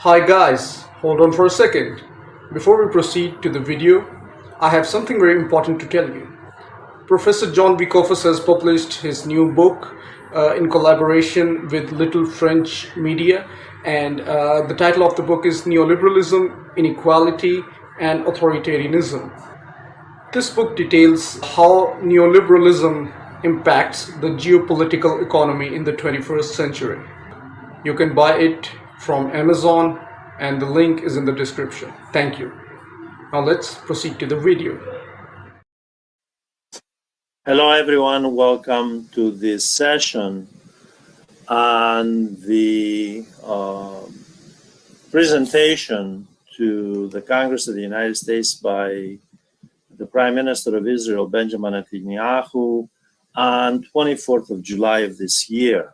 Hi guys, hold on for a second. Before we proceed to the video, I have something very important to tell you. Professor Jon V. Kofas has published his new book in collaboration with Little French Media, and the title of the book is Neoliberalism, Inequality, and Authoritarianism. This book details how neoliberalism impacts the geopolitical economy in the 21st century. You can buy it from Amazon and the link is in the description. Thank you. Now let's proceed to the video. Hello everyone, welcome to this session on the presentation to the Congress of the United States by the Prime Minister of Israel, Benjamin Netanyahu, on 24th of July of this year.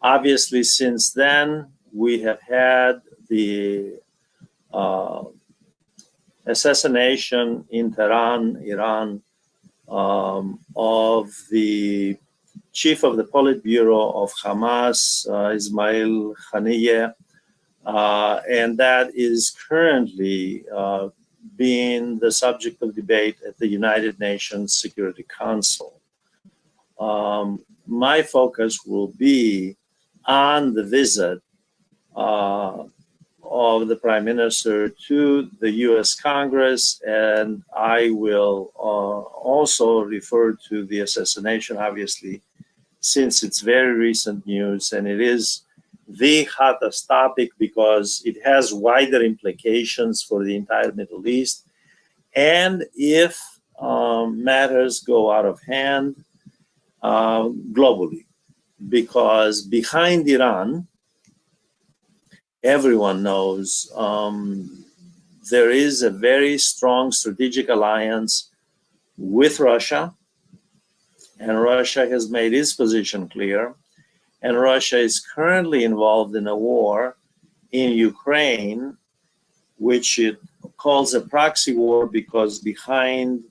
Obviously, since then, we have had the assassination in Tehran, Iran, of the chief of the Politburo of Hamas, Ismail Haniyeh, and that is currently being the subject of debate at the United Nations Security Council. My focus will be on the visit of the Prime Minister to the U.S. Congress, and I will also refer to the assassination, obviously, since it's very recent news, and it is the hottest topic because it has wider implications for the entire Middle East. And if matters go out of hand globally, because behind Iran, everyone knows there is a very strong strategic alliance with Russia, and Russia has made its position clear, and Russia is currently involved in a war in Ukraine, which it calls a proxy war because behind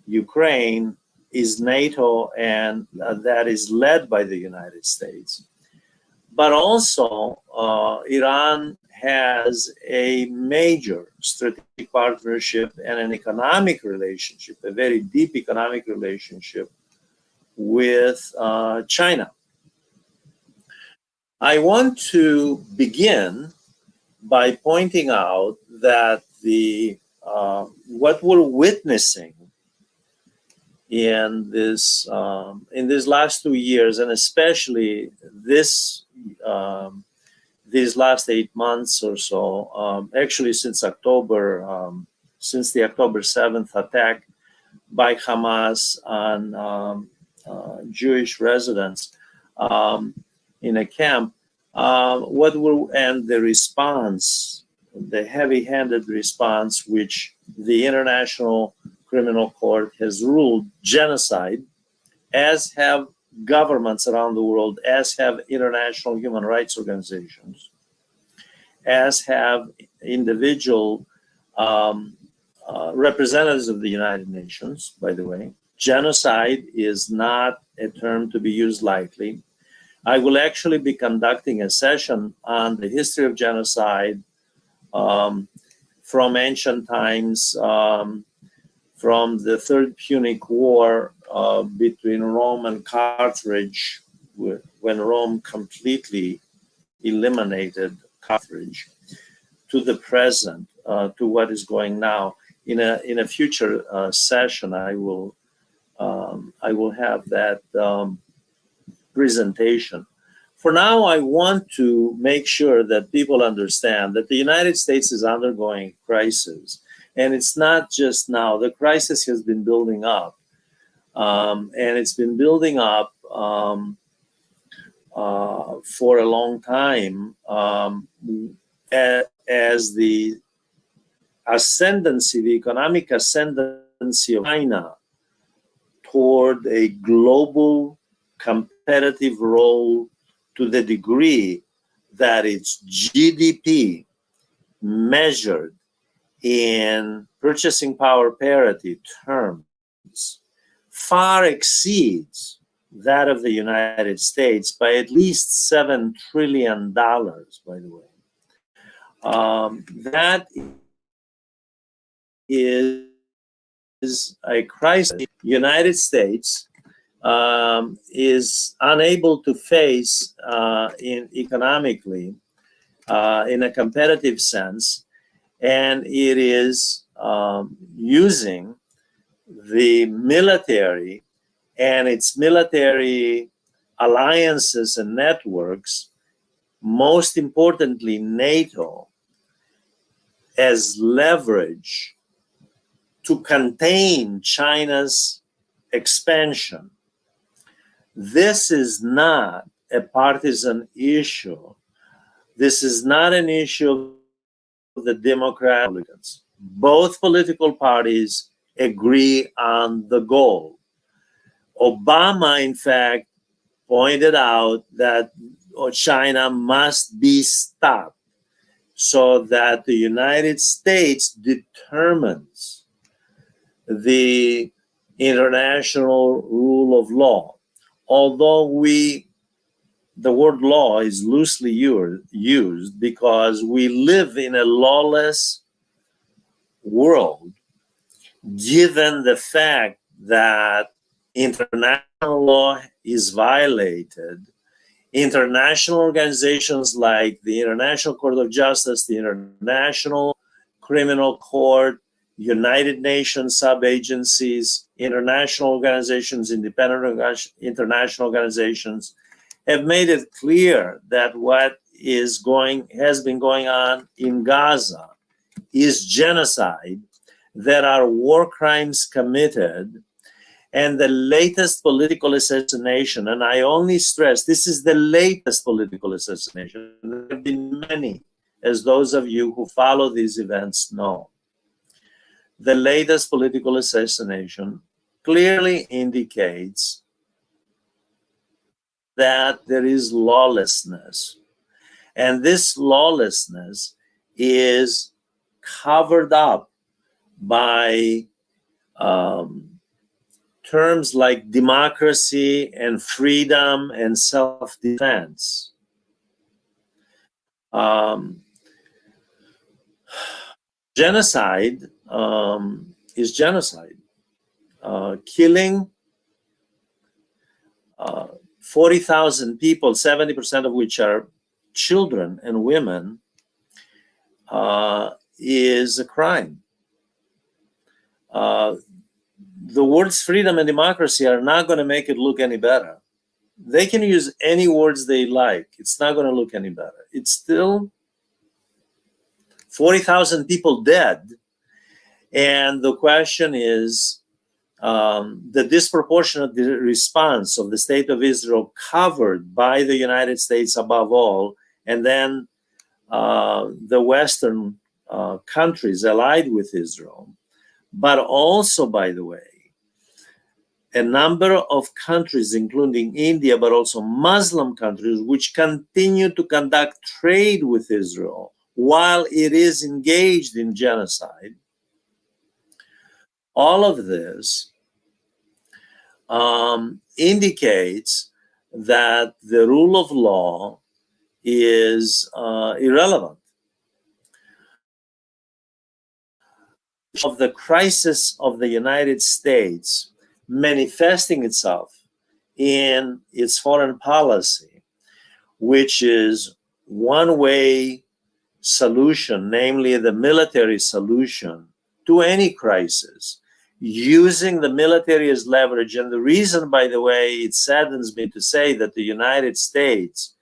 Ukraine is NATO, and that is led by the United States. But also, Iran has a major strategic partnership and an economic relationship, a very deep economic relationship with China. I want to begin by pointing out that what we're witnessing in these last 2 years, and especially these last 8 months or so, actually since October, since the October 7th attack by Hamas on Jewish residents in a camp, and the response, the heavy-handed response, which the International Criminal Court has ruled genocide, as have governments around the world, as have international human rights organizations, as have individual representatives of the United Nations, by the way. Genocide is not a term to be used lightly. I will actually be conducting a session on the history of genocide from ancient times, from the Third Punic War between Rome and Carthage, when Rome completely eliminated Carthage, to the present, to what is going now. In a future session, I will have that presentation. For now, I want to make sure that people understand that the United States is undergoing crisis. And it's not just now. The crisis has been building up. And it's been building up for a long time as the ascendancy, the economic ascendancy of China toward a global competitive role, to the degree that its GDP measured in purchasing power parity terms far exceeds that of the United States by at least $7 trillion, by the way. That is a crisis. United States is unable to face economically in a competitive sense, and it is using the military and its military alliances and networks, most importantly NATO, as leverage to contain China's expansion. This is not a partisan issue. This is not an issue of the Democrats and Republicans. Both political parties agree on the goal. Obama, in fact, pointed out that China must be stopped so that the United States determines the international rule of law. Although the word law is loosely used because we live in a lawless world, given the fact that international law is violated. International organizations like the International Court of Justice, the International Criminal Court, United Nations sub-agencies, international organizations, independent international organizations have made it clear that what has been going on in Gaza is genocide, that are war crimes committed, and the latest political assassination, and I only stress this is the latest political assassination. There have been many, as those of you who follow these events know. The latest political assassination clearly indicates that there is lawlessness. And this lawlessness is covered up by terms like democracy and freedom and self-defense. Genocide is genocide. Killing 40,000 people, 70% of which are children and women, is a crime. The words freedom and democracy are not going to make it look any better. They can use any words they like. It's not going to look any better. It's still 40,000 people dead. And the question is the disproportionate response of the State of Israel covered by the United States above all, and then the Western countries allied with Israel, but also, by the way, a number of countries, including India, but also Muslim countries, which continue to conduct trade with Israel while it is engaged in genocide. All of this indicates that the rule of law is irrelevant. Of the crisis of the United States manifesting itself in its foreign policy, which is one-way solution, namely the military solution to any crisis, using the military as leverage. And the reason, by the way, it saddens me to say that the United States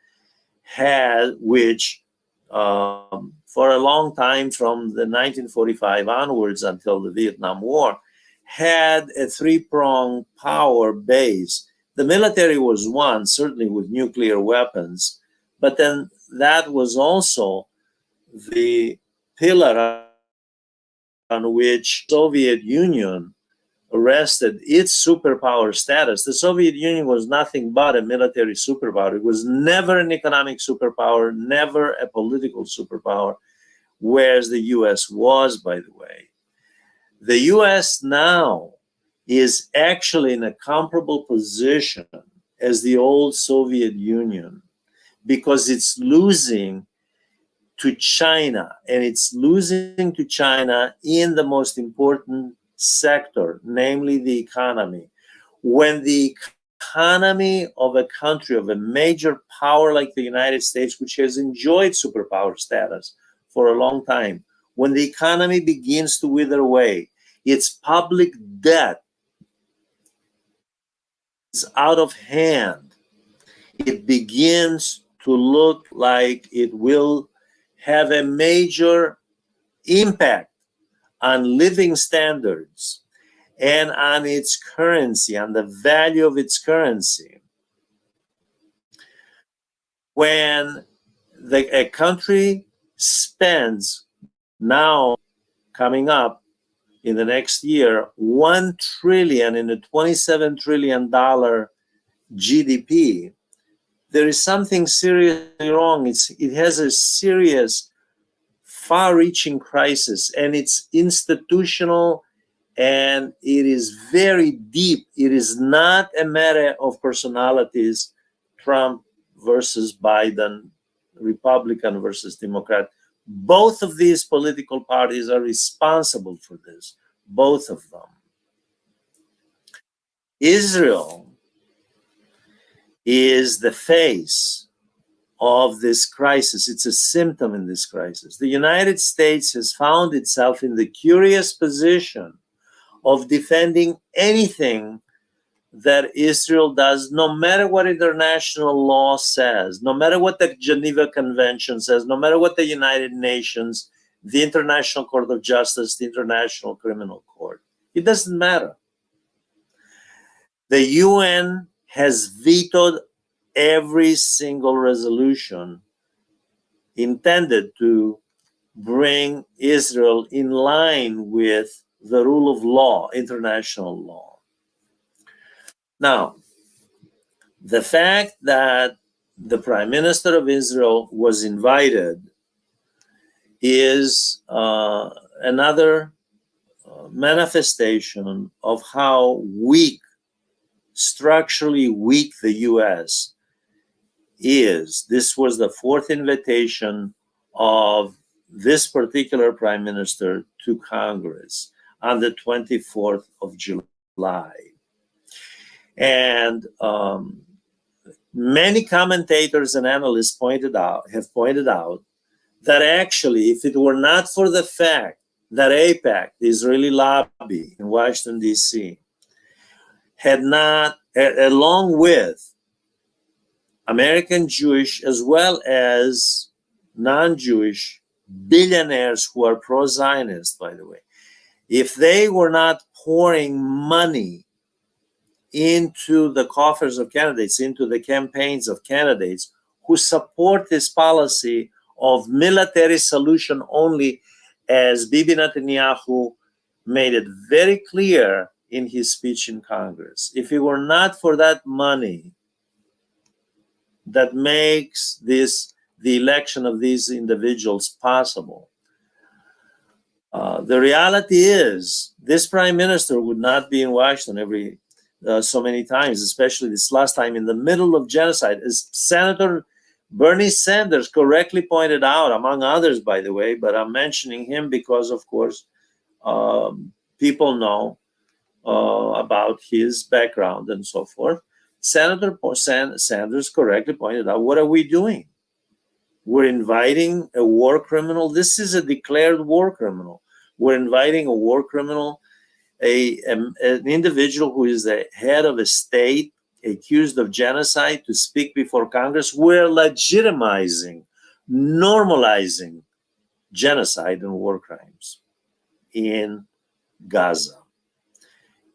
had, which for a long time from the 1945 onwards until the Vietnam War, had a three-pronged power base. The military was one, certainly with nuclear weapons, but then that was also the pillar on which the Soviet Union rested its superpower status. The Soviet Union was nothing but a military superpower. It was never an economic superpower, never a political superpower, whereas the US was, by the way. The US now is actually in a comparable position as the old Soviet Union because it's losing to China, and it's losing to China in the most important sector, namely the economy. When the economy of a country, of a major power like the United States, which has enjoyed superpower status for a long time, when the economy begins to wither away, its public debt is out of hand, it begins to look like it will have a major impact on living standards and on its currency, on the value of its currency. When a country spends now, coming up in the next year, $1 trillion in a $27 trillion GDP, there is something seriously wrong. It has a serious, far-reaching crisis, and it's institutional, and it is very deep. It is not a matter of personalities, Trump versus Biden, Republican versus Democrat. Both of these political parties are responsible for this, both of them. Israel is the face of this crisis. It's a symptom in this crisis. The United States has found itself in the curious position of defending anything that Israel does, no matter what international law says, no matter what the Geneva Convention says, no matter what the United Nations, the International Court of Justice, the International Criminal Court. It doesn't matter. The UN has vetoed every single resolution intended to bring Israel in line with the rule of law, international law. Now, the fact that the Prime Minister of Israel was invited is another manifestation of how weak, structurally weak the US is. This was the fourth invitation of this particular Prime Minister to Congress on the 24th of July. And many commentators and analysts have pointed out that actually, if it were not for the fact that AIPAC, the Israeli lobby in Washington, D.C., had not, along with American Jewish as well as non-Jewish billionaires who are pro-Zionist, by the way, if they were not pouring money into the coffers of candidates, into the campaigns of candidates who support this policy of military solution only, as Bibi Netanyahu made it very clear in his speech in Congress. If it were not for that money that makes the election of these individuals possible, the reality is this Prime Minister would not be in Washington so many times, especially this last time in the middle of genocide. As Senator Bernie Sanders correctly pointed out, among others, by the way, but I'm mentioning him because, of course, people know about his background and so forth. Senator Sanders correctly pointed out, what are we doing? We're inviting a war criminal. This is a declared war criminal. We're inviting a war criminal, an individual who is the head of a state accused of genocide, to speak before Congress. We're legitimizing, normalizing genocide and war crimes in Gaza.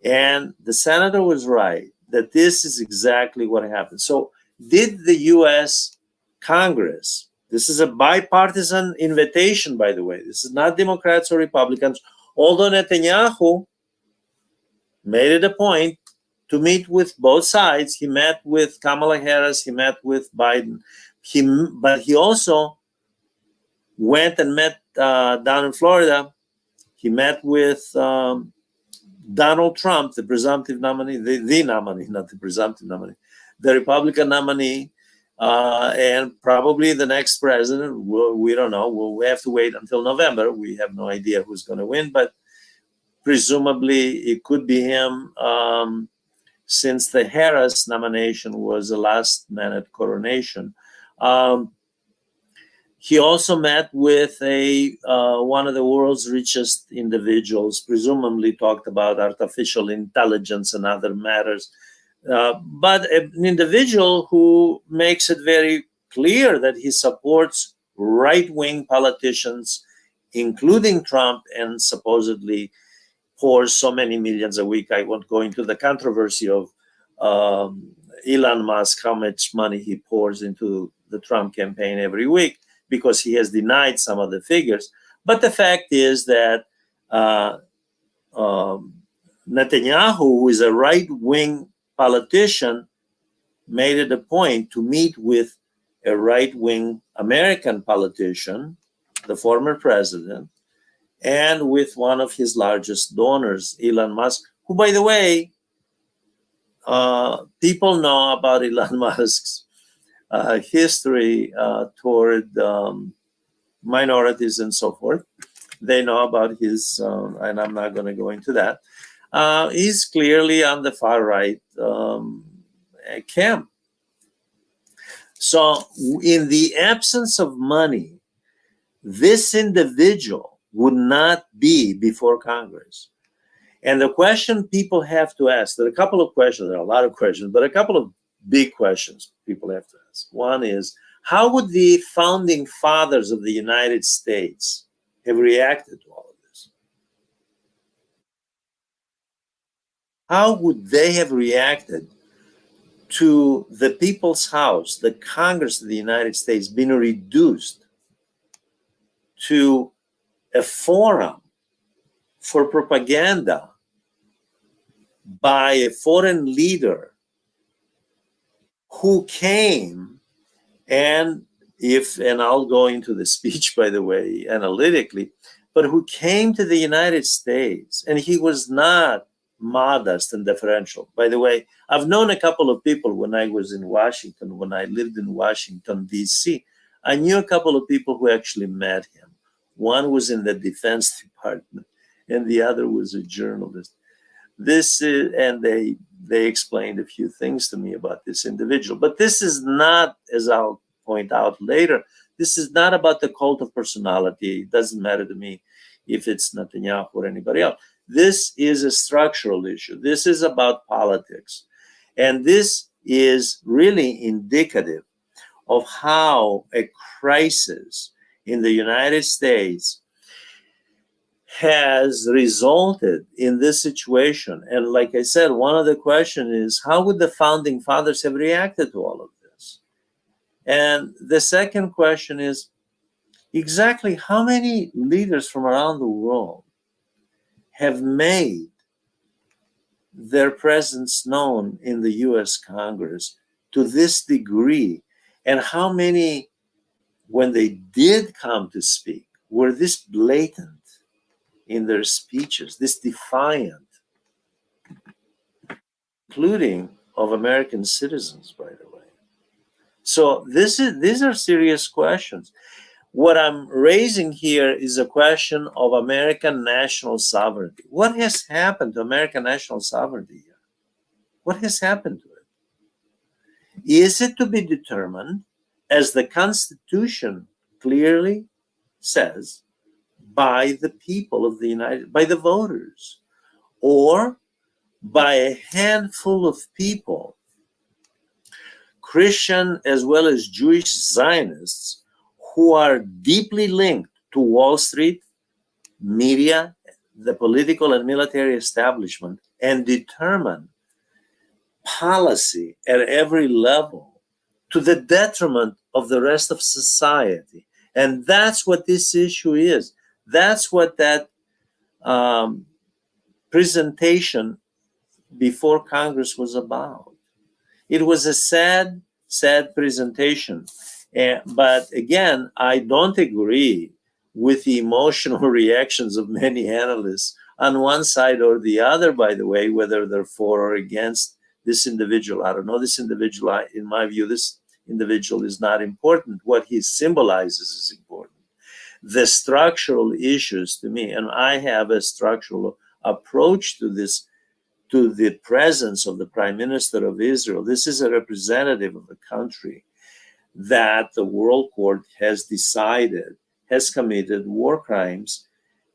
And the senator was right that this is exactly what happened. So did the US Congress, this is a bipartisan invitation, by the way, this is not Democrats or Republicans, although Netanyahu made it a point to meet with both sides. He met with Kamala Harris, he met with Biden, but he also went and met down in Florida. He met with Donald Trump, the presumptive nominee, the nominee, not the presumptive nominee, the Republican nominee, And probably the next president, we don't know. We'll have to wait until November. We have no idea who's going to win, but presumably it could be him, since the Harris nomination was a last-minute coronation. He also met with one of the world's richest individuals, presumably talked about artificial intelligence and other matters. But an individual who makes it very clear that he supports right-wing politicians, including Trump, and supposedly pours so many millions a week. I won't go into the controversy of Elon Musk, how much money he pours into the Trump campaign every week, because he has denied some of the figures. But the fact is that Netanyahu, who is a right-wing politician, made it a point to meet with a right-wing American politician, the former president, and with one of his largest donors, Elon Musk, who, by the way, people know about Elon Musk's history toward minorities and so forth. They know about his, and I'm not going to go into that. He's clearly on the far right camp. So in the absence of money, this individual would not be before Congress. And the question people have to ask, there are a couple of questions, there are a lot of questions, but a couple of big questions people have to ask. One is, how would the founding fathers of the United States have reacted to all of this? How would they have reacted to the People's House, the Congress of the United States, being reduced to a forum for propaganda by a foreign leader who came and I'll go into the speech, by the way, analytically, but who came to the United States, and he was not modest and deferential. By the way, I've known a couple of people when I was in Washington, when I lived in Washington, D.C. I knew a couple of people who actually met him. One was in the Defense Department, and the other was a journalist. And they explained a few things to me about this individual. But this is not, as I'll point out later, this is not about the cult of personality. It doesn't matter to me if it's Netanyahu or anybody else. This is a structural issue. This is about politics. And this is really indicative of how a crisis in the United States has resulted in this situation. And like I said, one of the questions is, how would the founding fathers have reacted to all of this? And the second question is, exactly how many leaders from around the world have made their presence known in the US Congress to this degree? And how many, when they did come to speak, were this blatant in their speeches, this defiant, including of American citizens, by the way? So these are serious questions. What I'm raising here is a question of American national sovereignty. What has happened to American national sovereignty here? What has happened to it? Is it to be determined, as the Constitution clearly says, by the people of the by the voters, or by a handful of people, Christian as well as Jewish Zionists, who are deeply linked to Wall Street, media, the political and military establishment, and determine policy at every level to the detriment of the rest of society? And that's what this issue is. That's what that presentation before Congress was about. It was a sad, sad presentation. But again, I don't agree with the emotional reactions of many analysts on one side or the other, by the way, whether they're for or against this individual. I don't know this individual. In my view, this individual is not important. What he symbolizes is important. The structural issues to me, and I have a structural approach to this, to the presence of the Prime Minister of Israel. This is a representative of a country that the World Court has decided has committed war crimes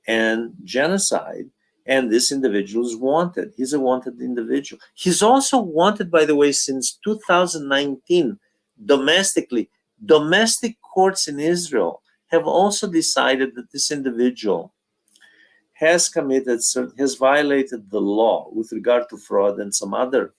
and genocide, and this individual is wanted. He's a wanted individual. He's also wanted, by the way, since 2019 domestically. Domestic courts in Israel have also decided that this individual has committed, has violated the law with regard to fraud and some other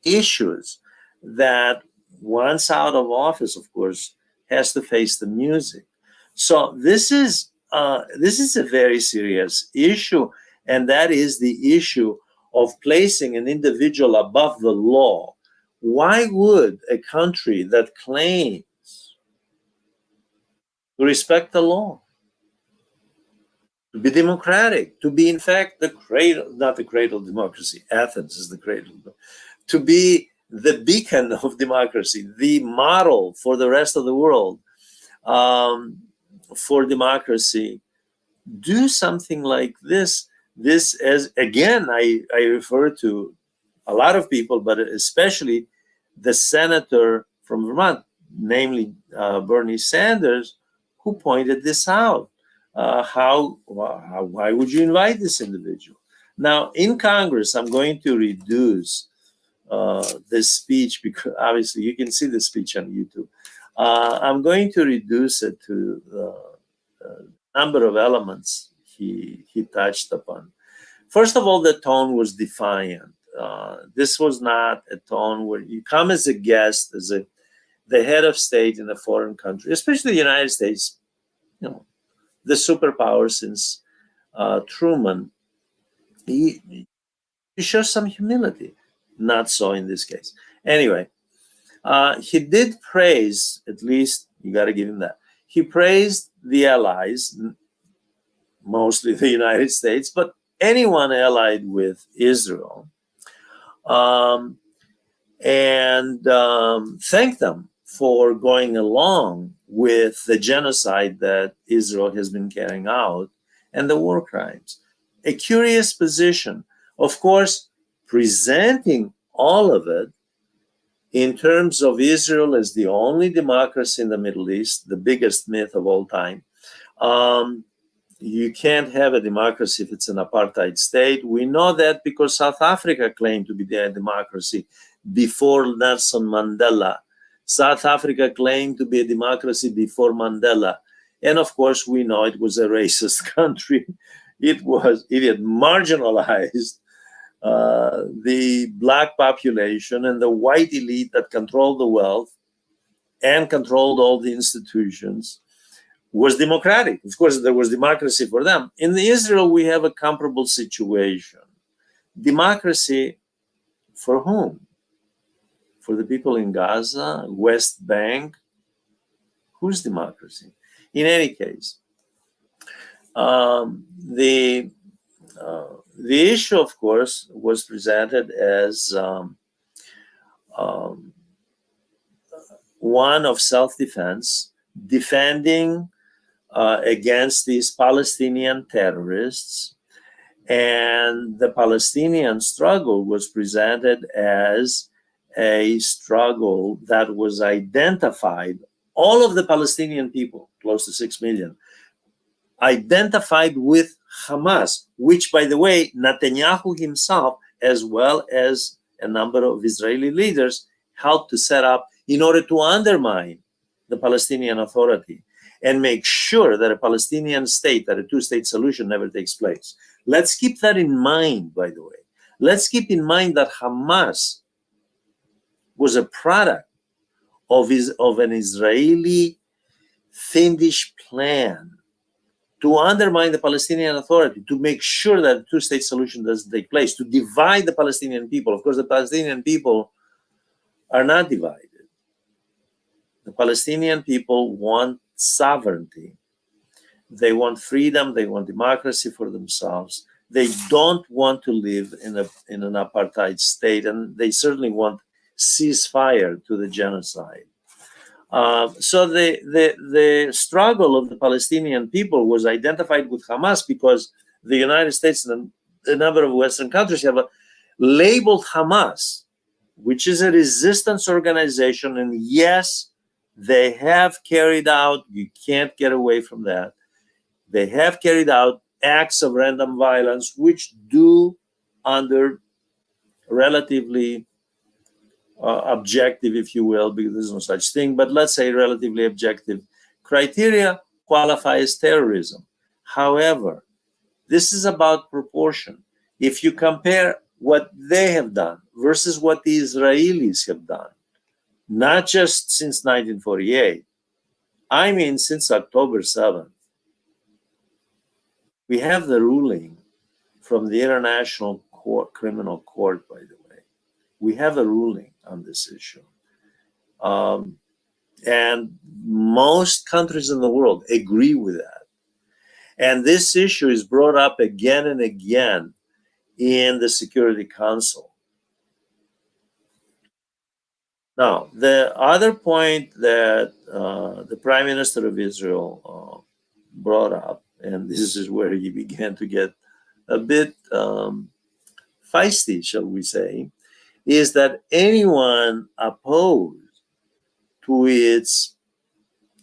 issues that, once out of office, of course, has to face the music. So this is a very serious issue, and that is the issue of placing an individual above the law. Why would a country that claims to respect the law, to be democratic, to be in fact the cradle, not the cradle of democracy, Athens is the cradle, to be the beacon of democracy, the model for the rest of the world for democracy, do something like this? This, as again, I refer to a lot of people, but especially the senator from Vermont, namely Bernie Sanders, who pointed this out. Why would you invite this individual? Now, in Congress, I'm going to reduce this speech, because obviously you can see the speech on YouTube. I'm going to reduce it to the number of elements he touched upon. First of all, the tone was defiant. This was not a tone where you come as a guest, as the head of state in a foreign country, especially the United States, you know, the superpower since Truman. You show some humility. Not so in this case. Anyway, he did praise, at least you got to give him that. He praised the allies, mostly the United States, but anyone allied with Israel, and thanked them for going along with the genocide that Israel has been carrying out and the war crimes. A curious position. Of course, presenting all of it in terms of Israel as the only democracy in the Middle East, the biggest myth of all time. You can't have a democracy if it's an apartheid state. We know that because South Africa claimed to be their democracy before Nelson Mandela. South Africa claimed to be a democracy before Mandela. And of course, we know it was a racist country. It had marginalized the black population and the white elite that controlled the wealth and controlled all the institutions was democratic. Of course, there was democracy for them. In Israel, we have a comparable situation. Democracy for whom? For the people in Gaza, West Bank? Whose democracy? In any case, the issue, of course, was presented as one of self-defense, defending against these Palestinian terrorists. And the Palestinian struggle was presented as a struggle that was identified, all of the Palestinian people, close to 6 million, identified with Hamas, which, by the way, Netanyahu himself, as well as a number of Israeli leaders, helped to set up in order to undermine the Palestinian Authority and make sure that a Palestinian state, that a two-state solution never takes place. Let's keep that in mind, by the way. Let's keep in mind that Hamas was a product of an Israeli fiendish plan to undermine the Palestinian Authority, to make sure that a two-state solution doesn't take place, to divide the Palestinian people. Of course, the Palestinian people are not divided. The Palestinian people want sovereignty. They want freedom. They want democracy for themselves. They don't want to live in an apartheid state, and they certainly want ceasefire to the genocide. So the struggle of the Palestinian people was identified with Hamas because the United States and a number of Western countries have labeled Hamas, which is a resistance organization. And yes, they have carried out, you can't get away from that, they have carried out acts of random violence, which do under relatively objective, if you will, because there's no such thing, but let's say relatively objective criteria, qualify as terrorism. However, this is about proportion. If you compare what they have done versus what the Israelis have done, not just since 1948, I mean since October 7th, we have the ruling from the International Criminal Court, by the way. We have a ruling on this issue. And most countries in the world agree with that. And this issue is brought up again and again in the Security Council. Now, the other point that the Prime Minister of Israel brought up, and this is where he began to get a bit feisty, shall we say, is that anyone opposed to its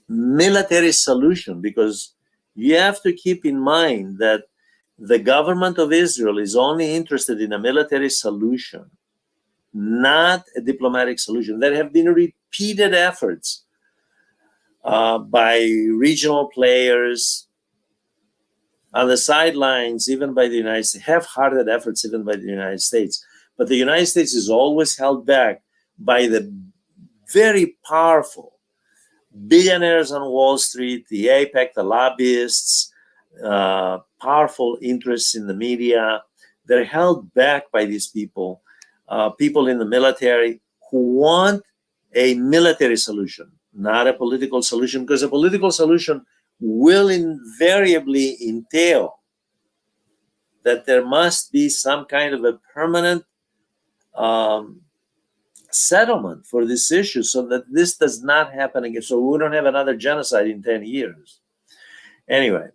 military solution, because you have to keep in mind that the government of Israel is only interested in a military solution, not a diplomatic solution. There have been repeated efforts by regional players on the sidelines, even by the United States, half-hearted efforts even by the United States. But the United States is always held back by the very powerful billionaires on Wall Street, the APEC, the lobbyists, powerful interests in the media. They're held back by these people, people in the military who want a military solution, not a political solution, because a political solution will invariably entail that there must be some kind of a permanent settlement for this issue so that this does not happen again, so we don't have another genocide in 10 years. Anyway,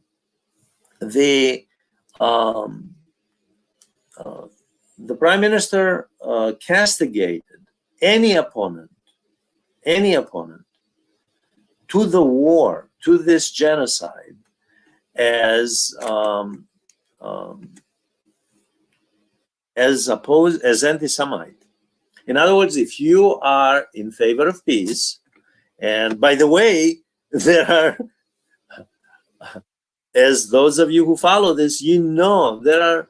the Prime Minister castigated any opponent to the war, to this genocide, as anti-Semite. In other words, if you are in favor of peace, and by the way, there are, as those of you who follow this, you know, there are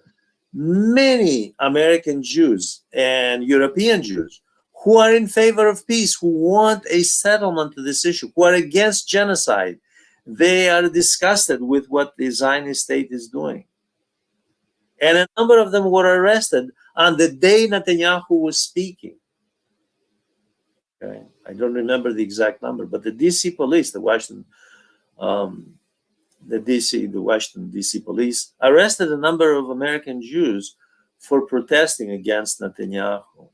many American Jews and European Jews who are in favor of peace, who want a settlement to this issue, who are against genocide. They are disgusted with what the Zionist state is doing. And a number of them were arrested on the day Netanyahu was speaking. Okay. I don't remember the exact number, but the DC police, the Washington DC police arrested a number of American Jews for protesting against Netanyahu.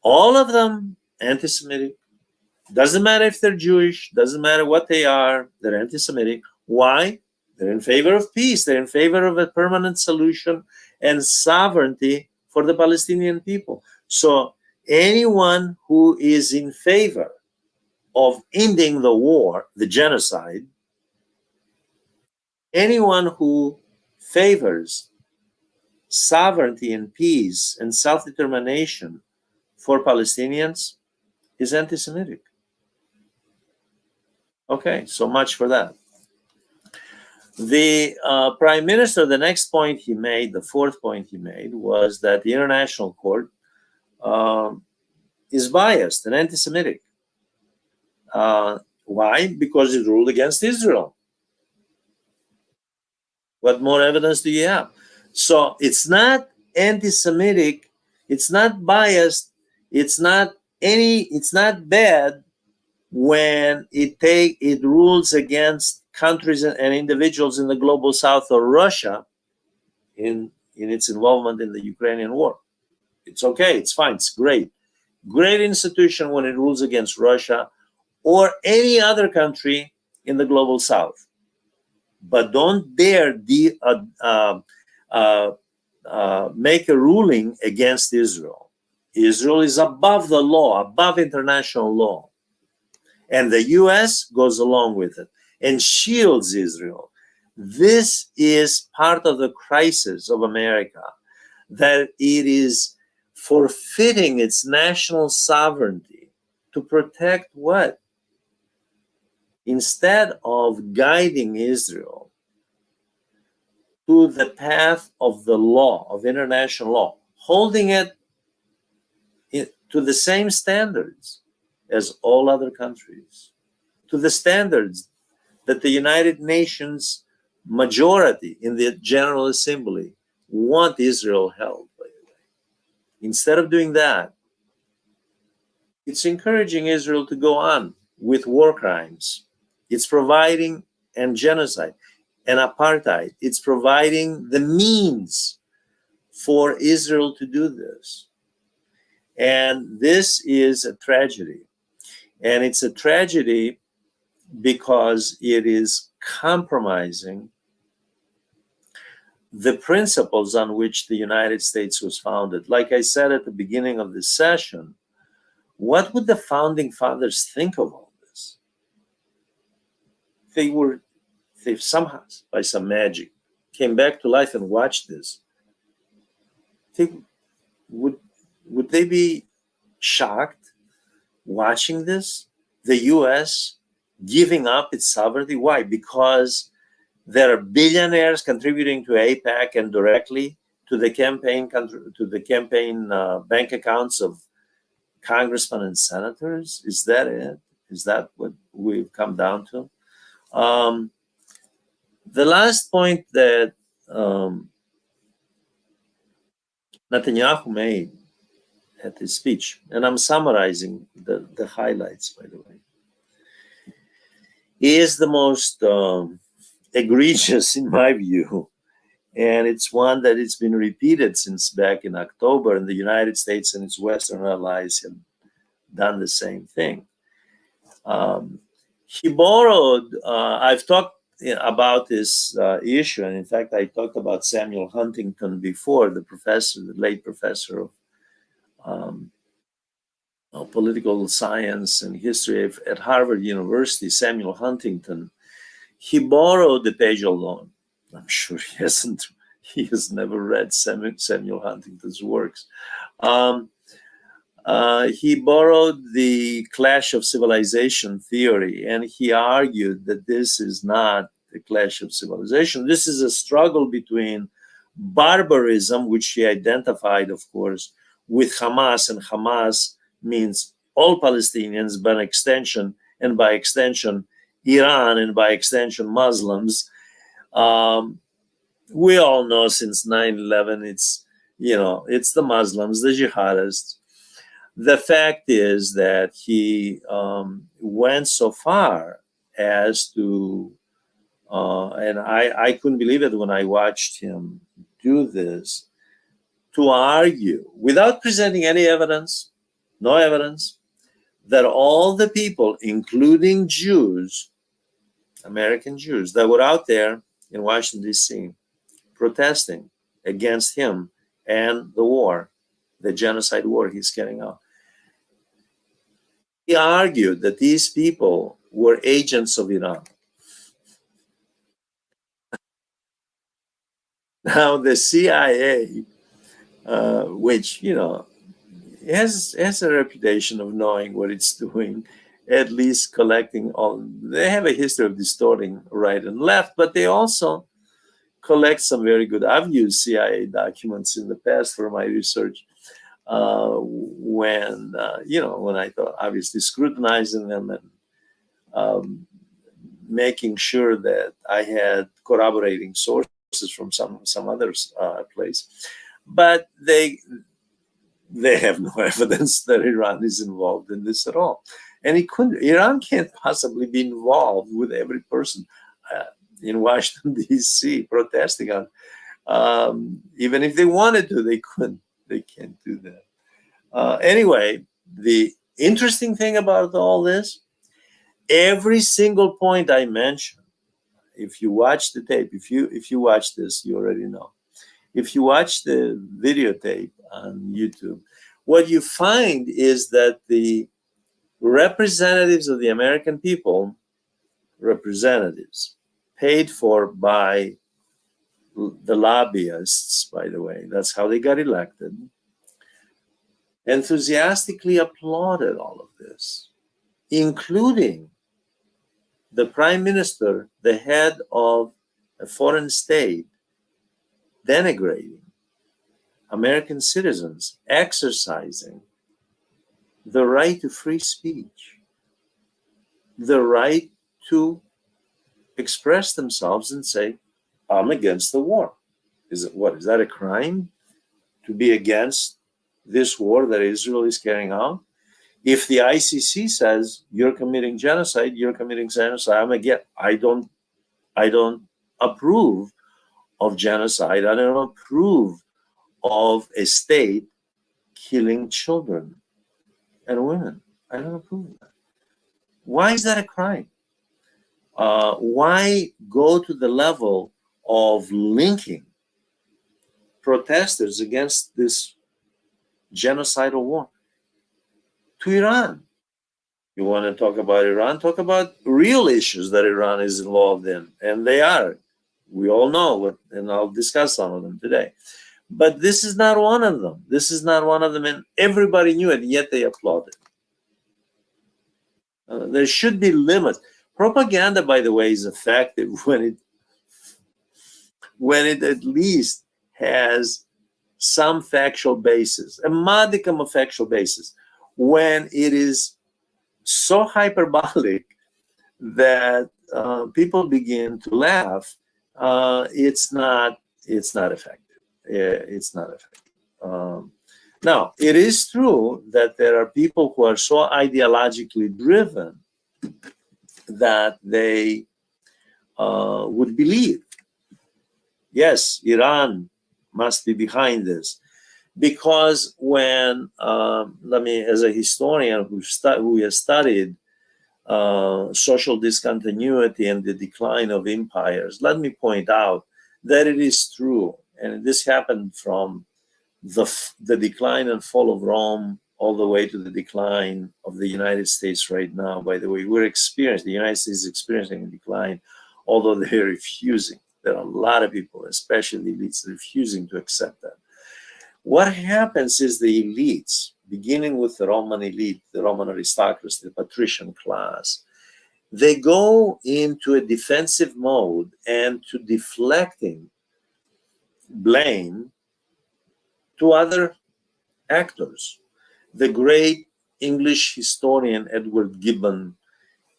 All of them anti-Semitic. Doesn't matter if they're Jewish, doesn't matter what they are, they're anti-Semitic. Why? They're in favor of peace. They're in favor of a permanent solution and sovereignty for the Palestinian people. So anyone who is in favor of ending the war, the genocide, anyone who favors sovereignty and peace and self-determination for Palestinians is anti-Semitic. Okay, so much for that. The Prime Minister, the next point he made, the fourth point he made, was that the International Court is biased and anti-Semitic. Why? Because it ruled against Israel. What more evidence do you have? So it's not anti-Semitic, it's not biased, it's not bad when it rules against countries and individuals in the global south or Russia in its involvement in the Ukrainian war. It's okay, it's fine, it's great. great institution when it rules against Russia or any other country in the global south. But don't dare make a ruling against Israel. Israel is above the law, above international law. And the US goes along with it and shields Israel. This is part of the crisis of America, that it is forfeiting its national sovereignty to protect what? Instead of guiding Israel to the path of the law, of international law, holding it to the same standards as all other countries, to the standards that the United Nations majority in the General Assembly want Israel held, by the way. Instead of doing that, it's encouraging Israel to go on with war crimes. It's providing and genocide and apartheid. It's providing the means for Israel to do this. And this is a tragedy. And it's a tragedy because it is compromising the principles on which the United States was founded. Like I said at the beginning of this session, what would the founding fathers think of all this? They somehow, by some magic, came back to life and watched this. Would they be shocked watching this? The US giving up its sovereignty? Why? Because there are billionaires contributing to AIPAC and directly to the campaign bank accounts of congressmen and senators. Is that it? Is that what we've come down to? The last point that Netanyahu made at his speech, and I'm summarizing the highlights, by the way, is the most egregious in my view. And it's one that it's been repeated since back in October, and the United States and its Western allies have done the same thing. He borrowed, I've talked about this issue, and in fact, I talked about Samuel Huntington before, the late professor of political science and history at Harvard University, Samuel Huntington. He borrowed the Page loan. I'm sure he has never read Samuel Huntington's works. He borrowed the clash of civilization theory, and he argued that this is not the clash of civilization. This is a struggle between barbarism, which he identified, of course, with Hamas, and Hamas means all Palestinians by extension, Iran, and by extension, Muslims. We all know since 9/11, it's the Muslims, the jihadists. The fact is that he went so far as to, and I couldn't believe it when I watched him do this, to argue without presenting any evidence, no evidence, that all the people, including Jews, American Jews, that were out there in Washington, D.C., protesting against him and the war, the genocide war he's carrying out. He argued that these people were agents of Iran. Now, the CIA, which, has a reputation of knowing what it's doing, at least collecting they have a history of distorting right and left, but they also collect some very good. I've used CIA documents in the past for my research when I thought, obviously scrutinizing them and making sure that I had corroborating sources from some other place. But they have no evidence that Iran is involved in this at all. And Iran can't possibly be involved with every person in Washington, D.C. protesting on. Even if they wanted to, they couldn't. They can't do that. Anyway, The interesting thing about all this, every single point I mentioned, if you watch the tape, if you watch this, you already know. If you watch the videotape on YouTube, what you find is that the representatives of the American people, representatives paid for by the lobbyists, by the way, that's how they got elected, enthusiastically applauded all of this, including the prime minister, the head of a foreign state, denigrating American citizens exercising the right to free speech, the right to express themselves and say, I'm against the war. Is that a crime to be against this war that Israel is carrying out? If the ICC says you're committing genocide, you're committing genocide. I don't approve of genocide. I don't approve of a state killing children and women. I don't approve of that. Why is that a crime? Why go to the level of linking protesters against this genocidal war to Iran? You want to talk about Iran? Talk about real issues that Iran is involved in, and they are. We all know what, and I'll discuss some of them today. But this is not one of them. This is not one of them, and everybody knew it, yet they applauded. There should be limits. Propaganda, by the way, is effective when it at least has some factual basis, a modicum of factual basis. When it is so hyperbolic that people begin to laugh, it's not effective. It's not effective. Now, it is true that there are people who are so ideologically driven that they would believe, yes, Iran must be behind this. Because when, as a historian who has studied social discontinuity and the decline of empires, let me point out that it is true, and this happened from the decline and fall of Rome all the way to the decline of the United States right now. By the way, the United States is experiencing a decline, although they're refusing. There are a lot of people, especially elites, refusing to accept that. What happens is the elites, beginning with the Roman elite, the Roman aristocracy, the patrician class, they go into a defensive mode and to deflecting blame to other actors. The great English historian Edward Gibbon,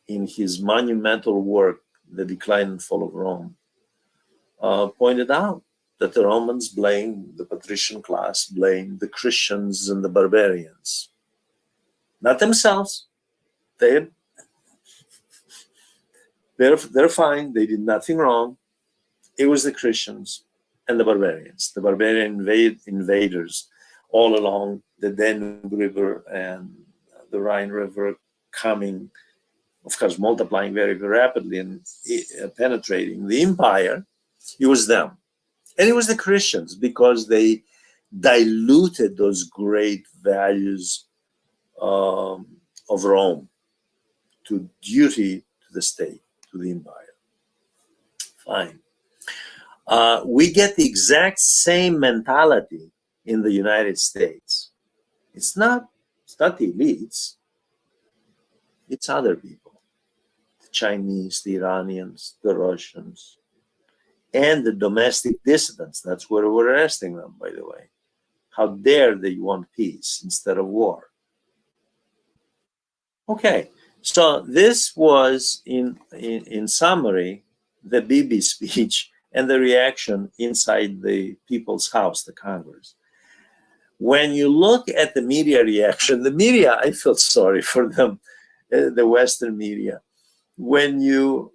in his monumental work, The Decline and Fall of Rome, pointed out that the Romans blamed, the patrician class blamed the Christians and the barbarians. Not themselves. They're fine. They did nothing wrong. It was the Christians and the barbarians, the barbarian invaders all along the Danube River and the Rhine River, coming, of course, multiplying very, very rapidly and penetrating the empire. It was them. And it was the Christians, because they diluted those great values of Rome to duty to the state, to the empire. Fine. We get the exact same mentality in the United States. It's not the elites, it's other people. The Chinese, the Iranians, the Russians, and the domestic dissidents. That's where we're arresting them, by the way. How dare they want peace instead of war? Okay, so this was, in summary, the Bibi speech and the reaction inside the People's House, the Congress. When you look at the media reaction, the media, I felt sorry for them, the Western media. When you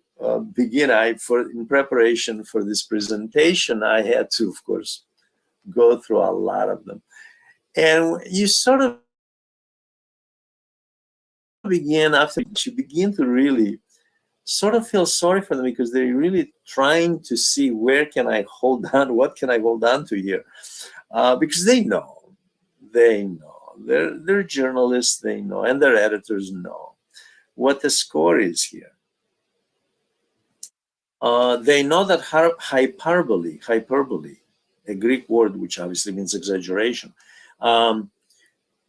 begin, in preparation for this presentation, I had to, of course, go through a lot of them. And you sort of begin, after you begin to really sort of feel sorry for them, because they're really trying to see, where can I hold on? What can I hold on to here? Because they know, they're journalists, they know, and their editors know what the score is here. They know that hyperbole, a Greek word which obviously means exaggeration,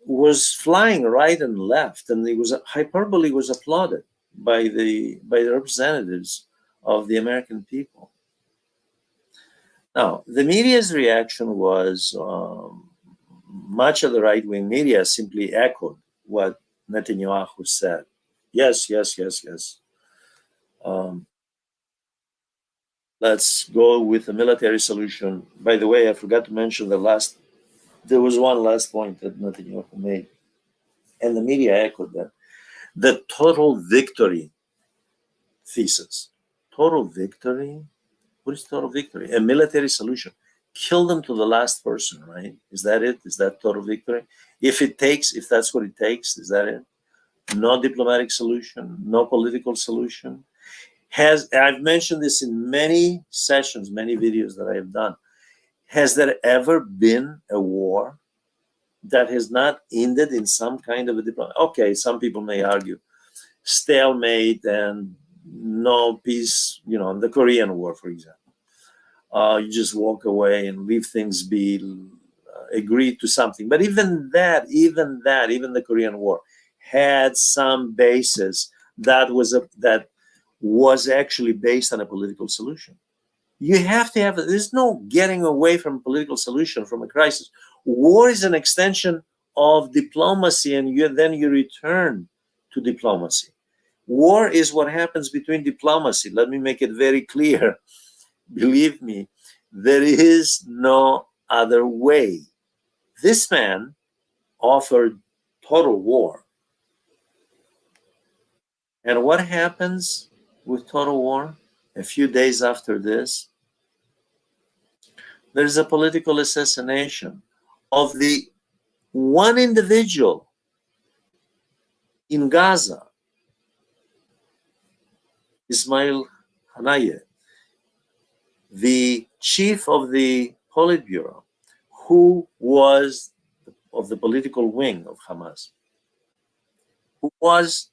was flying right and left, and hyperbole was applauded by the representatives of the American people. Now, the media's reaction was, much of the right-wing media simply echoed what Netanyahu said. Yes. Let's go with a military solution. By the way, I forgot to mention there was one last point that Netanyahu made, and the media echoed that. The total victory thesis. Total victory? What is total victory? A military solution. Kill them to the last person, right? Is that it? Is that total victory? If that's what it takes, is that it? No diplomatic solution, no political solution. I've mentioned this in many sessions, many videos that I have done. Has there ever been a war that has not ended in some kind of a diplomatic? Okay, some people may argue stalemate and no peace, the Korean War, for example. You just walk away and leave things be, agree to something. But even the Korean War had some basis that was actually based on a political solution. You have to have, there's no getting away from a political solution from a crisis. War is an extension of diplomacy, and then you return to diplomacy. War is what happens between diplomacy. Let me make it very clear. Believe me, there is no other way. This man offered total war. And what happens with total war? A few days after this, there's a political assassination of the one individual in Gaza, Ismail Haniyeh, the chief of the Politburo, who was of the political wing of Hamas, who was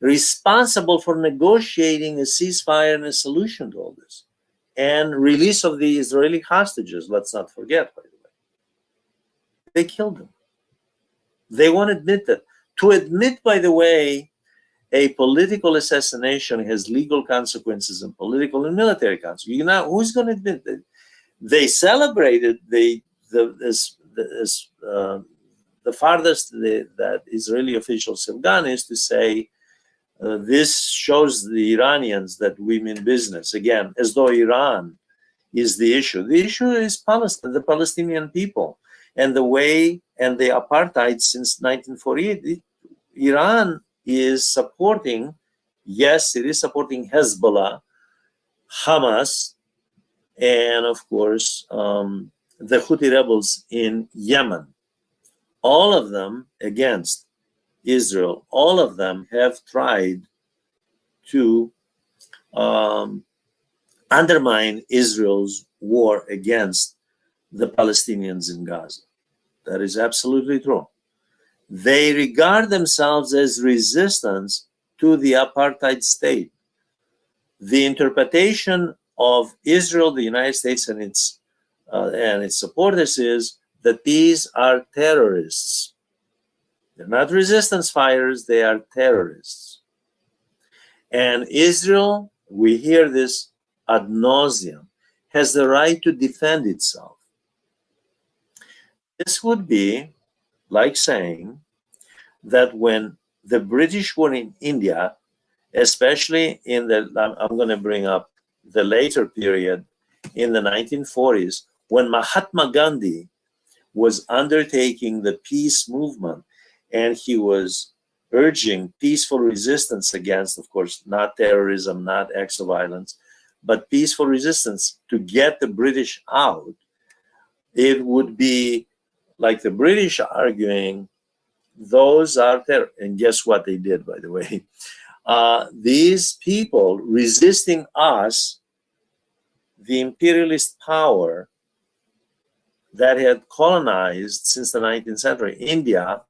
responsible for negotiating a ceasefire and a solution to all this, and release of the Israeli hostages, let's not forget, by the way. They killed him. They won't admit that. To admit, by the way, a political assassination has legal consequences and political and military consequences. Who's going to admit that? They celebrated the farthest that Israeli officials have gone is to say, this shows the Iranians that we mean business, again, as though Iran is the issue. The issue is Palestine, the Palestinian people, and the way, and the apartheid since 1948. Iran is supporting, yes, it is supporting Hezbollah, Hamas, and of course, the Houthi rebels in Yemen. All of them against Israel. All of them have tried to undermine Israel's war against the Palestinians in Gaza. That is absolutely true. They regard themselves as resistance to the apartheid state. The interpretation of Israel, the United States, and its supporters is that these are terrorists. They're not resistance fighters, they are terrorists. And Israel, we hear this ad nauseum, has the right to defend itself. This would be like saying that when the British were in India, especially in I'm going to bring up the later period in the 1940s, when Mahatma Gandhi was undertaking the peace movement, and he was urging peaceful resistance against, of course, not terrorism, not acts of violence, but peaceful resistance to get the British out. It would be like the British arguing those are terror. And guess what they did, by the way? These people resisting us, the imperialist power that had colonized since the 19th century India,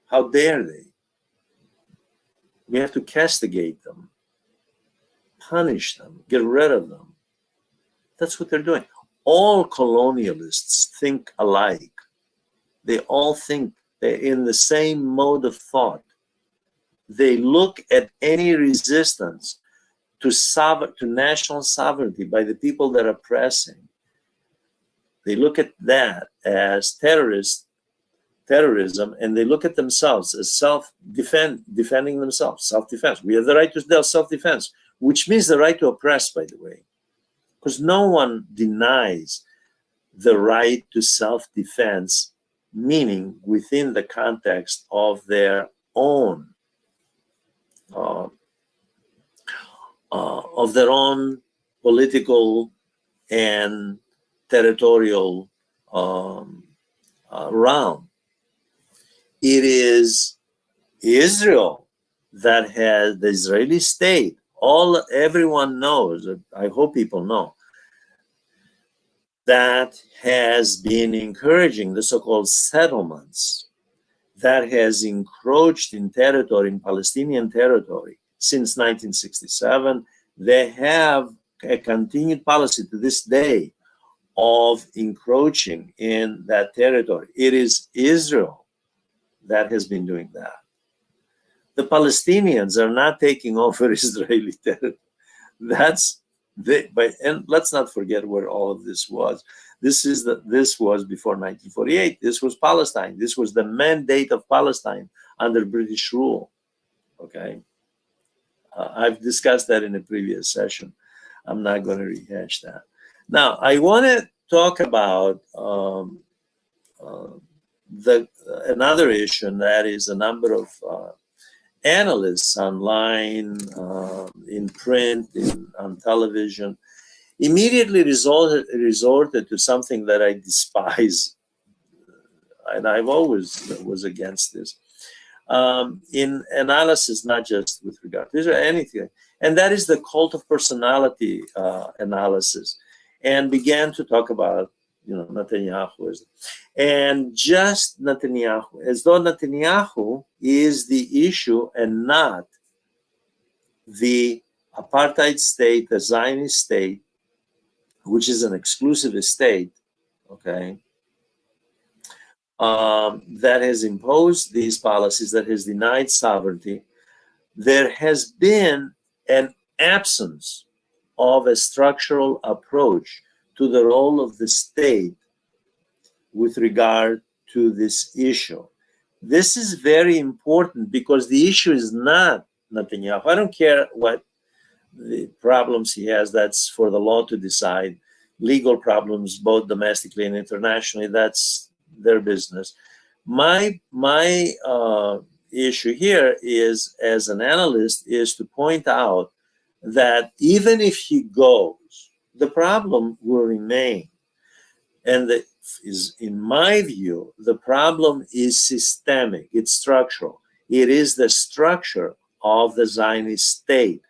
how dare they? We have to castigate them, punish them, get rid of them. That's what they're doing. All colonialists think alike. They all think they're in the same mode of thought. They look at any resistance to national sovereignty by the people that are oppressing. They look at that as terrorism, and they look at themselves as defending themselves, self-defense. We have the right to self-defense, which means the right to oppress, by the way, because no one denies the right to self-defense, meaning within the context of their own political and territorial realm. It is Israel that has the Israeli state. Everyone knows, I hope people know, that has been encouraging the so-called settlements, that has encroached in territory, in Palestinian territory, since 1967. They have a continued policy to this day of encroaching in that territory. It is Israel that has been doing that. The Palestinians are not taking over Israeli territory. And let's not forget where all of this was. This was before 1948. This was Palestine. This was the mandate of Palestine under British rule. Okay, I've discussed that in a previous session. I'm not going to rehash that. Now, I want to talk about another issue, and that is a number of analysts online, in print, on television, immediately resorted to something that I despise, and I've always was against this, in analysis, not just with regard to Israel, anything, and that is the cult of personality analysis, and began to talk about Netanyahu, and just Netanyahu, as though Netanyahu is the issue and not the apartheid state, the Zionist state, which is an exclusivist state, okay, that has imposed these policies, that has denied sovereignty. There has been an absence of a structural approach to the role of the state with regard to this issue. This is very important because the issue is not Netanyahu. I don't care what the problems he has, that's for the law to decide. Legal problems, both domestically and internationally, that's their business. My issue here is, as an analyst, is to point out that even if he goes, the problem will remain. And in my view, the problem is systemic, it's structural. It is the structure of the Zionist state.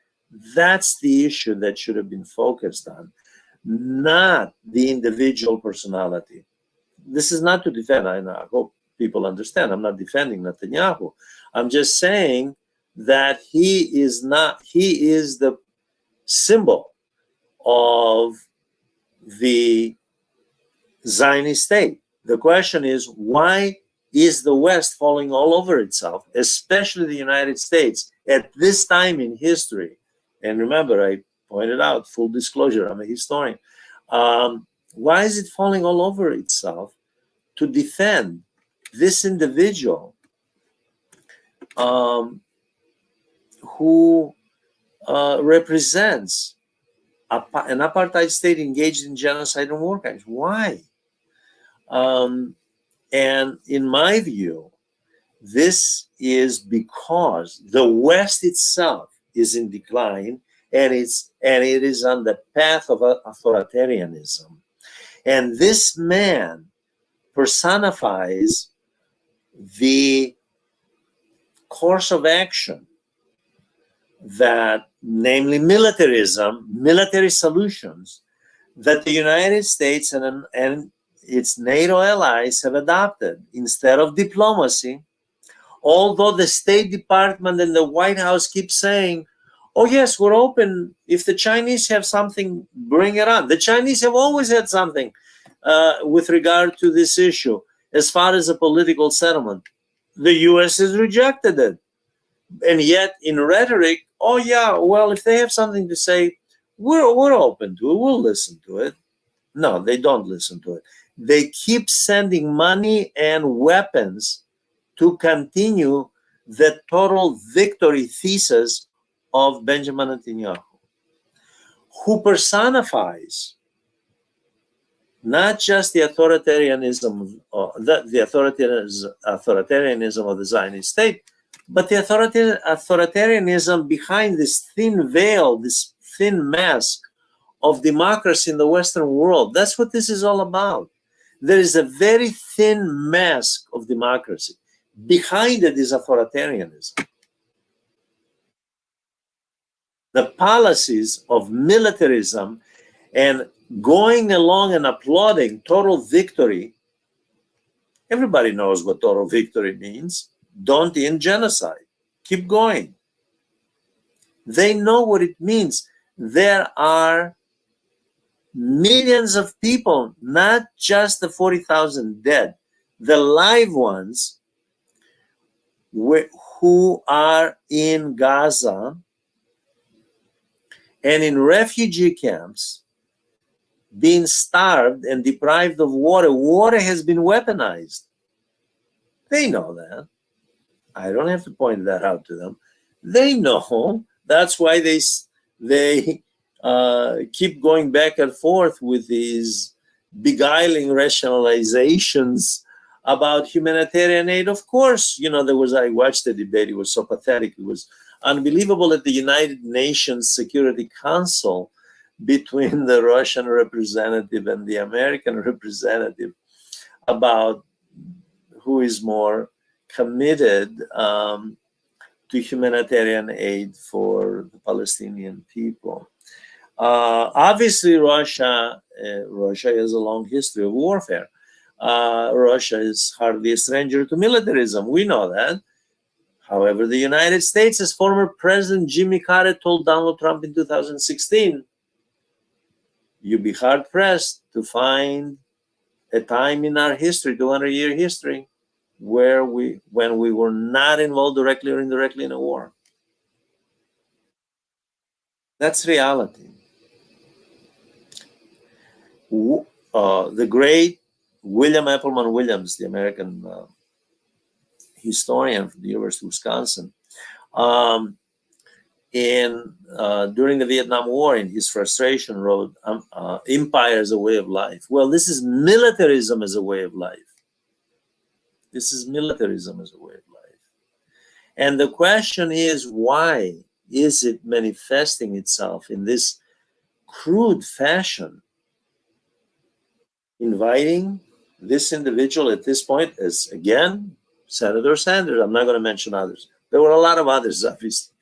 That's the issue that should have been focused on, not the individual personality. This is not to defend, I hope people understand, I'm not defending Netanyahu. I'm just saying that he is the symbol of the Zionist state. The question is, why is the West falling all over itself, especially the United States, at this time in history? And remember, I pointed out, full disclosure, I'm a historian. Why is it falling all over itself to defend this individual who represents an apartheid state engaged in genocide and war crimes? Why? And in my view, this is because the West itself is in decline, and it is on the path of authoritarianism. And this man personifies the course of action that, namely militarism, military solutions, that the United States and its NATO allies have adopted instead of diplomacy. Although the State Department and the White House keep saying, oh yes, we're open. If the Chinese have something, bring it on. The Chinese have always had something with regard to this issue as far as a political settlement. The US has rejected it. And yet in rhetoric, oh yeah, well, if they have something to say, we're open to it, we'll listen to it. No, they don't listen to it. They keep sending money and weapons to continue the total victory thesis of Benjamin Netanyahu, who personifies not just the authoritarianism, authoritarianism of the Zionist state, but the authoritarianism behind this thin veil, this thin mask of democracy in the Western world. That's what this is all about. There is a very thin mask of democracy. Behind it is authoritarianism. The policies of militarism and going along and applauding total victory. Everybody knows what total victory means. Don't end genocide. Keep going. They know what it means. There are millions of people, not just the 40,000 dead, the live ones who are in Gaza and in refugee camps, being starved and deprived of water. Water has been weaponized. They know that. I don't have to point that out to them. They know. That's why they keep going back and forth with these beguiling rationalizations about humanitarian aid. Of course, you know, I watched the debate. It was so pathetic. It was unbelievable at the United Nations Security Council between the Russian representative and the American representative about who is more committed to humanitarian aid for the Palestinian people. Obviously, Russia has a long history of warfare. Russia is hardly a stranger to militarism. We know that. However, the United States, as former President Jimmy Carter told Donald Trump in 2016, you'd be hard-pressed to find a time in our history, 200-year history, when we were not involved directly or indirectly in a war. That's reality. The great William Appleman Williams, the American historian from the University of Wisconsin, during the Vietnam War, in his frustration, wrote Empire as a Way of Life. Well, this is militarism as a way of life. This is militarism as a way of life. And the question is, why is it manifesting itself in this crude fashion, inviting this individual at this point as, again, Senator Sanders? I'm not going to mention others. There were a lot of others, obviously.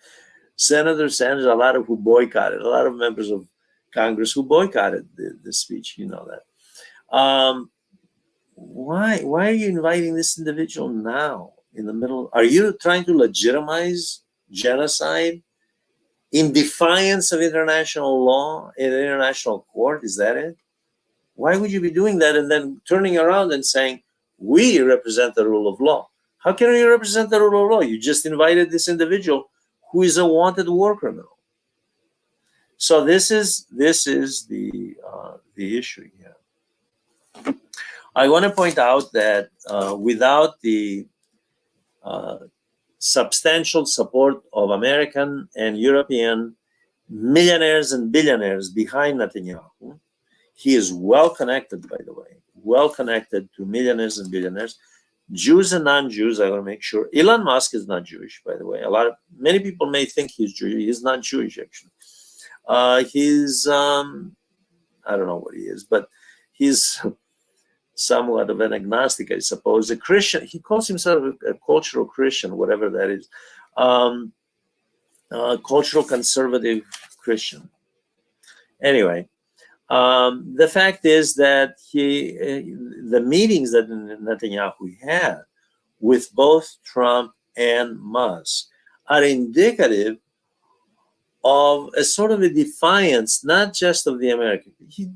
Senator Sanders, a lot of who boycotted, a lot of members of Congress who boycotted the speech, you know that. Why are you inviting this individual now in the middle? Are you trying to legitimize genocide in defiance of international law in an international court? Is that it? Why would you be doing that and then turning around and saying, we represent the rule of law? How can you represent the rule of law? You just invited this individual who is a wanted war criminal. So this is the issue here. I want to point out that without the substantial support of American and European millionaires and billionaires behind Netanyahu, he is well connected, by the way, well connected to millionaires and billionaires, Jews and non-Jews. I want to make sure. Elon Musk is not Jewish, by the way. Many people may think he's Jewish. He's not Jewish, actually. I don't know what he is, but he's somewhat of an agnostic, I suppose, a Christian. He calls himself a cultural Christian, whatever that is, cultural conservative Christian. Anyway, the fact is that the meetings that Netanyahu had with both Trump and Musk are indicative of a sort of a defiance, not just of the American,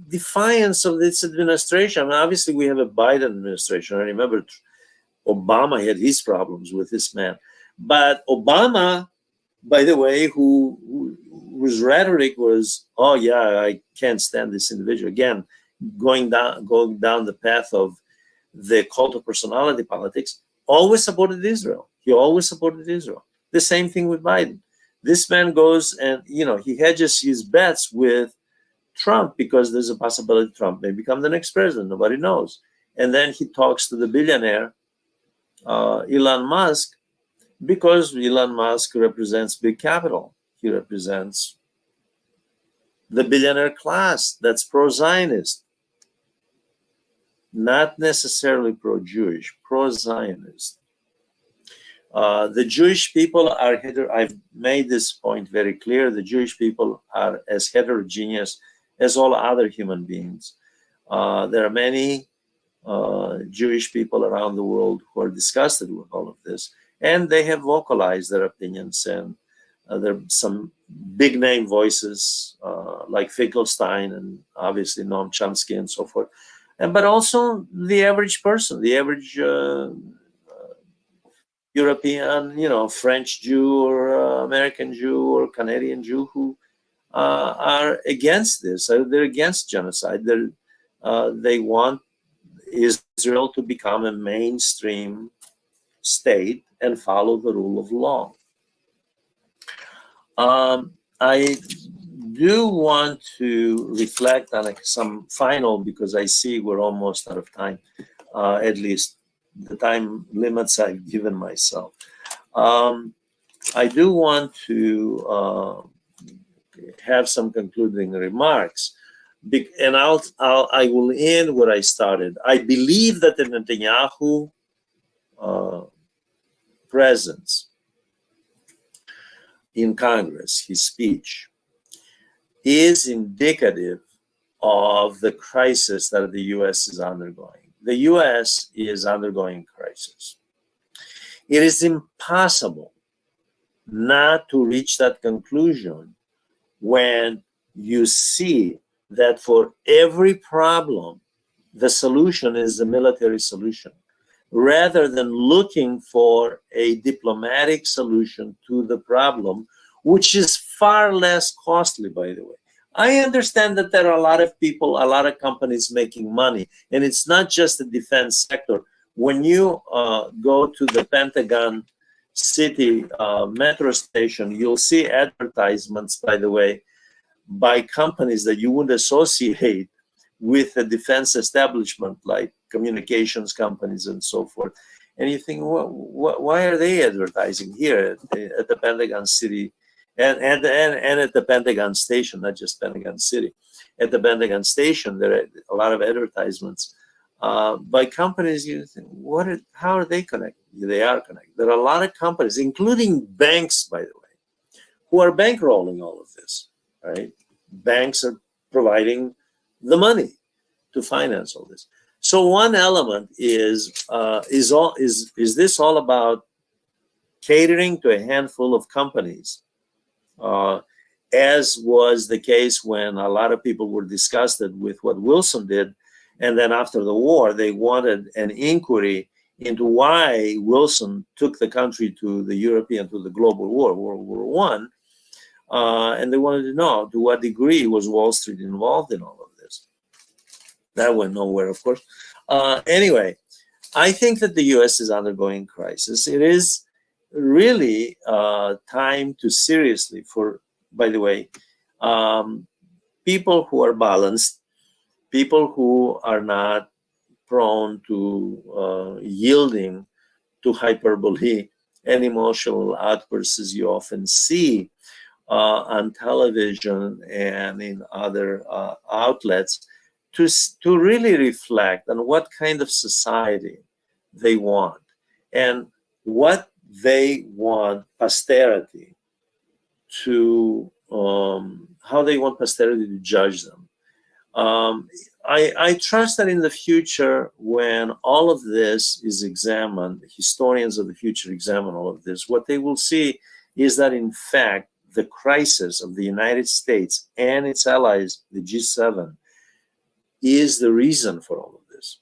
defiance of this administration. I mean, obviously, we have a Biden administration. I remember Obama had his problems with this man. But Obama, by the way, whose rhetoric was, oh, yeah, I can't stand this individual. Again, going down the path of the cult of personality politics, always supported Israel. He always supported Israel. The same thing with Biden. This man goes and, he hedges his bets with Trump because there's a possibility Trump may become the next president. Nobody knows. And then he talks to the billionaire, Elon Musk, because Elon Musk represents big capital. He represents the billionaire class that's pro-Zionist, not necessarily pro-Jewish, pro-Zionist. The Jewish people are, I've made this point very clear, the Jewish people are as heterogeneous as all other human beings. There are many Jewish people around the world who are disgusted with all of this, and they have vocalized their opinions, and there are some big name voices like Finkelstein and obviously Noam Chomsky and so forth, but also the average person, the average European, French Jew or American Jew or Canadian Jew who are against this. They're against genocide. They want Israel to become a mainstream state and follow the rule of law. I do want to reflect on some final, because I see we're almost out of time, at least the time limits I've given myself. I do want to have some concluding remarks, and I will end where I started. I believe that the Netanyahu presence in Congress, his speech, is indicative of the crisis that the U.S. is undergoing. The U.S. is undergoing crisis. It is impossible not to reach that conclusion when you see that for every problem, the solution is a military solution, rather than looking for a diplomatic solution to the problem, which is far less costly, by the way. I understand that there are a lot of people, a lot of companies making money, and it's not just the defense sector. When you go to the Pentagon City metro station, you'll see advertisements, by the way, by companies that you wouldn't associate with the defense establishment, like communications companies and so forth. And you think, why are they advertising here at the Pentagon City and at the Pentagon Station, not just Pentagon City? At the Pentagon Station, there are a lot of advertisements by companies. You think, how are they connected? They are connected. There are a lot of companies, including banks, by the way, who are bankrolling all of this, right? Banks are providing the money to finance all this. So one element is this all about catering to a handful of companies, as was the case when a lot of people were disgusted with what Wilson did, and then after the war they wanted an inquiry into why Wilson took the country to the global war, World War I, and they wanted to know to what degree was Wall Street involved in all of this. That went nowhere, of course. Anyway, I think that the U.S. is undergoing crisis. It is really time to seriously, by the way, people who are balanced, people who are not prone to yielding to hyperbole and emotional outbursts as you often see on television and in other outlets, to really reflect on what kind of society they want and what they want posterity to, how they want posterity to judge them. I trust that in the future, when all of this is examined, historians of the future examine all of this, what they will see is that, in fact, the crisis of the United States and its allies, the G7, is the reason for all of this.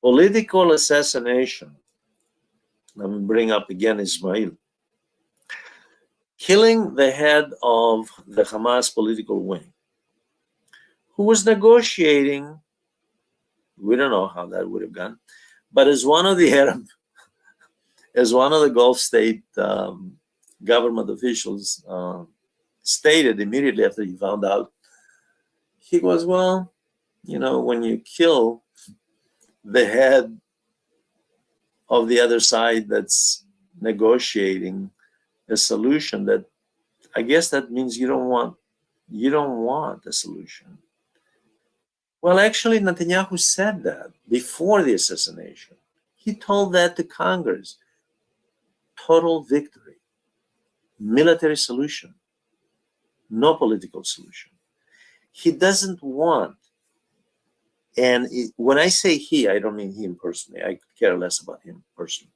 Political assassination. Let me bring up again Ismail. Killing the head of the Hamas political wing, who was negotiating, we don't know how that would have gone, but as one of the Arab, as one of the Gulf state government officials stated immediately after he found out, he goes, well, you know, when you kill the head of the other side that's negotiating a solution, that I guess that means you don't want a solution. Well, actually, Netanyahu said that before the assassination. He told that to Congress. Total victory, military solution, no political solution. He doesn't want, and when I say he, I don't mean him personally. I care less about him personally.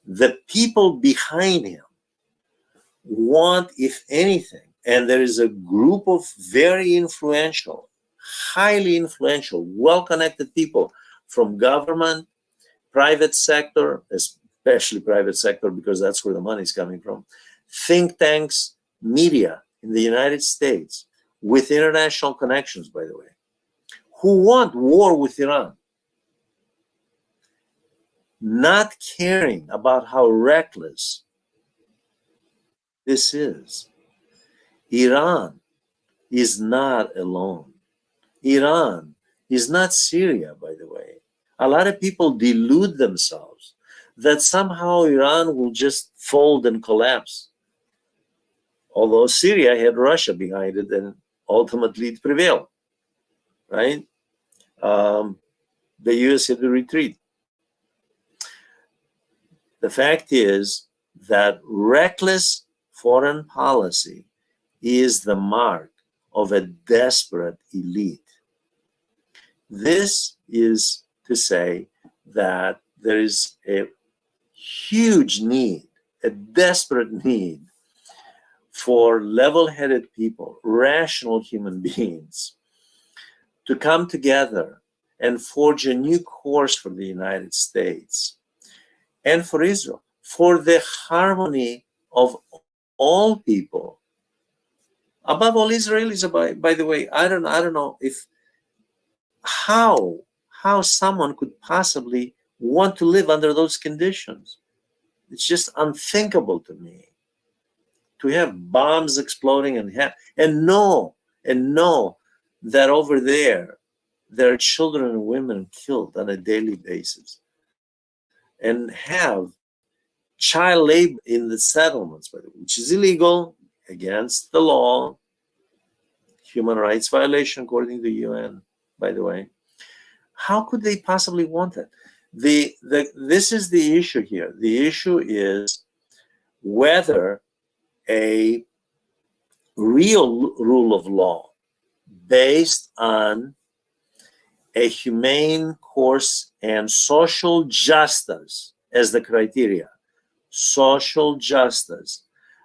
The people behind him want, if anything, and there is a group of very influential, highly influential, well-connected people from government, private sector, especially private sector, because that's where the money is coming from, think tanks, media in the United States, with international connections, by the way, who want war with Iran, not caring about how reckless this is. Iran is not alone. Iran is not Syria, by the way. A lot of people delude themselves that somehow Iran will just fold and collapse. Although Syria had Russia behind it, and ultimately it prevailed, right? The US had to retreat. The fact is that reckless foreign policy is the mark of a desperate elite. This is to say that there is a huge need, a desperate need for level-headed people, rational human beings, to come together and forge a new course for the United States and for Israel, for the harmony of all people. Above all, Israelis, by the way, I don't know if how someone could possibly want to live under those conditions. It's just unthinkable to me to have bombs exploding and know that over there are children and women killed on a daily basis, and have child labor in the settlements, by the way, which is illegal, against the law, human rights violation according to the UN, by the way. How could they possibly want that? This is the issue here. The issue is whether a real rule of law based on a humane course and social justice as the criteria, social justice,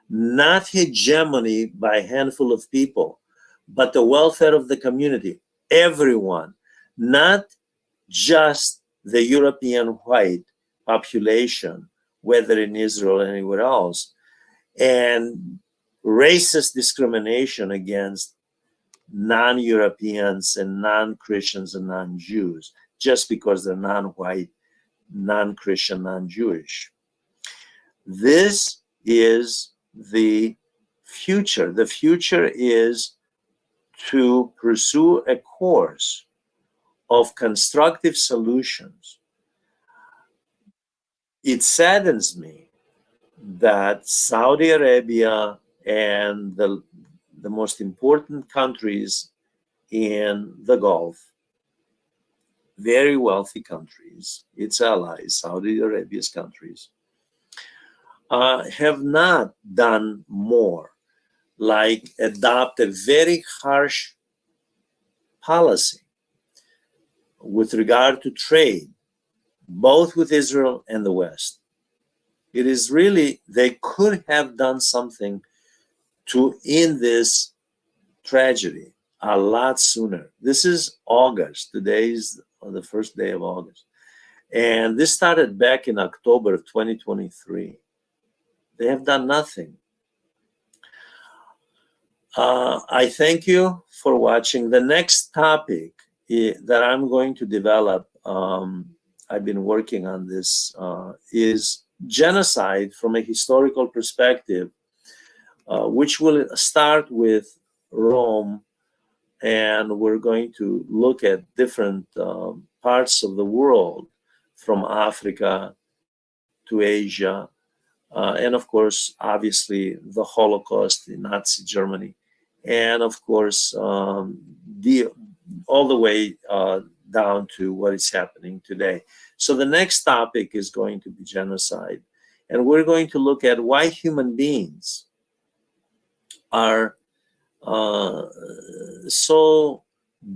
not hegemony by a handful of people, but the welfare of the community, everyone, not just the European white population, whether in Israel or anywhere else, and racist discrimination against non-Europeans and non-Christians and non-Jews, just because they're non-white, non-Christian, non-Jewish. This is the future. The future is to pursue a course of constructive solutions. It saddens me that Saudi Arabia and the most important countries in the Gulf, very wealthy countries, its allies, Saudi Arabia's countries, have not done more, like adopt a very harsh policy with regard to trade, both with Israel and the West. It is really, they could have done something to end this tragedy a lot sooner. This is August. Today is the first day of August. And this started back in October of 2023. They have done nothing. I thank you for watching. The next topic that I'm going to develop, I've been working on this, is genocide from a historical perspective, which will start with Rome, and we're going to look at different parts of the world, from Africa to Asia, and of course, obviously, the Holocaust in Nazi Germany, and of course, all the way down to what is happening today. So the next topic is going to be genocide, and we're going to look at why human beings are so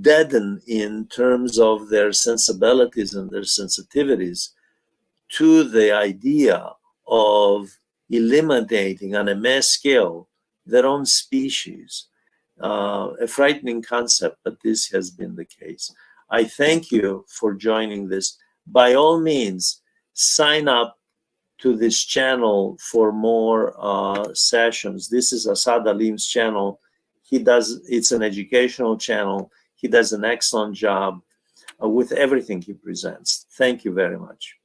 deadened in terms of their sensibilities and their sensitivities to the idea of eliminating on a mass scale their own species. A frightening concept, but this has been the case. I thank you for joining this. By all means, sign up to this channel for more sessions. This is Asad Alim's channel. It's an educational channel. He does an excellent job with everything he presents. Thank you very much.